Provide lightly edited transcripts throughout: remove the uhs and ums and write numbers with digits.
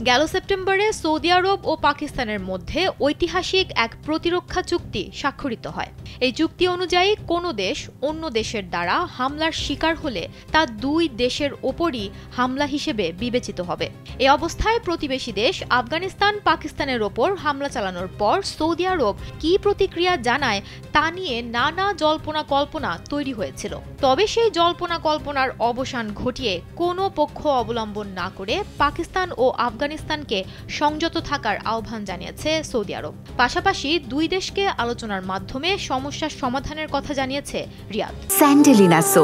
গেল সেপ্টেম্বরে সৌদি আরব ও পাকিস্তানের মধ্যে ঐতিহাসিক এক প্রতিরক্ষা চুক্তি স্বাক্ষরিত হয়। এই চুক্তি অনুযায়ী কোনো দেশ অন্য দেশের দ্বারা হামলার শিকার হলে তা দুই দেশের ওপরই হামলা হিসেবে বিবেচিত হবে। এ অবস্থায় প্রতিবেশী দেশ আফগানিস্তান পাকিস্তানের ওপর হামলা চালানোর পর সৌদি আরব কী প্রতিক্রিয়া জানায় তা নিয়ে নানা জল্পনা কল্পনা তৈরি হয়েছিল। তবে সেই জল্পনা কল্পনার অবসান ঘটিয়ে কোনো পক্ষ অবলম্বন না করে পাকিস্তান ও আফগানিস্তানকে সংযত থাকার আহ্বান জানিয়েছে সৌদি আরব। পাশাপাশি দুই দেশকে আলোচনার মাধ্যমে সমস্যার সমাধানের কথা জানিয়েছে রিয়াদ। স্যান্ডেলিনা সো,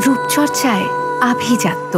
রূপচর্চায় আভিজাত্য।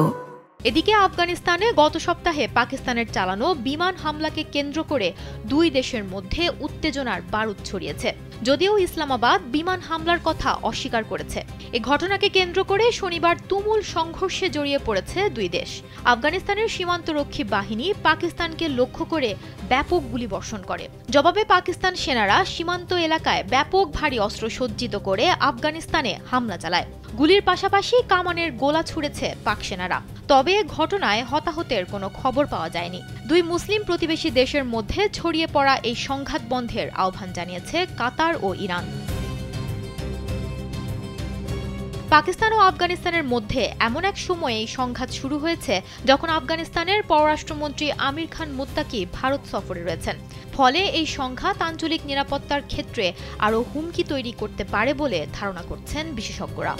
এদিকে আফগানিস্তানে গত সপ্তাহে পাকিস্তানের চালানো বিমান হামলাকে কেন্দ্র করে দুই দেশের মধ্যে উত্তেজনার বারুদ ছড়িয়েছে। যদিও ইসলামাবাদ বিমান হামলার কথা অস্বীকার করেছে। এ ঘটনাকে কেন্দ্র করে শনিবার তুমুল সংঘর্ষে জড়িয়ে পড়েছে দুই দেশ। আফগানিস্তানের সীমান্তরক্ষী বাহিনী পাকিস্তানকে লক্ষ্য করে ব্যাপক গুলিবর্ষণ করে। জবাবে পাকিস্তান সেনারা সীমান্ত এলাকায় ব্যাপক ভারী অস্ত্র সজ্জিত করে আফগানিস্তানে হামলা চালায়। গুলির পাশাপাশি কামানের গোলা ছুড়েছে পাক সেনারা। তবে ঘটনায় হতাহতের কোনো খবর পাওয়া যায়নি। দুই মুসলিম প্রতিবেশী দেশের মধ্যে ছড়িয়ে পড়া এই সংঘাত বন্ধের আহ্বান জানিয়েছে কাতার ও ইরান। পাকিস্তান ও আফগানিস্তানের মধ্যে এমন এক সময়ে এই সংঘাত শুরু হয়েছে যখন আফগানিস্তানের পররাষ্ট্রমন্ত্রী আমির খান মুত্তাকি ভারত সফরে রয়েছেন। ফলে এই সংঘাত আঞ্চলিক নিরাপত্তার ক্ষেত্রে আরও হুমকি তৈরি করতে পারে বলে ধারণা করছেন বিশেষজ্ঞরা।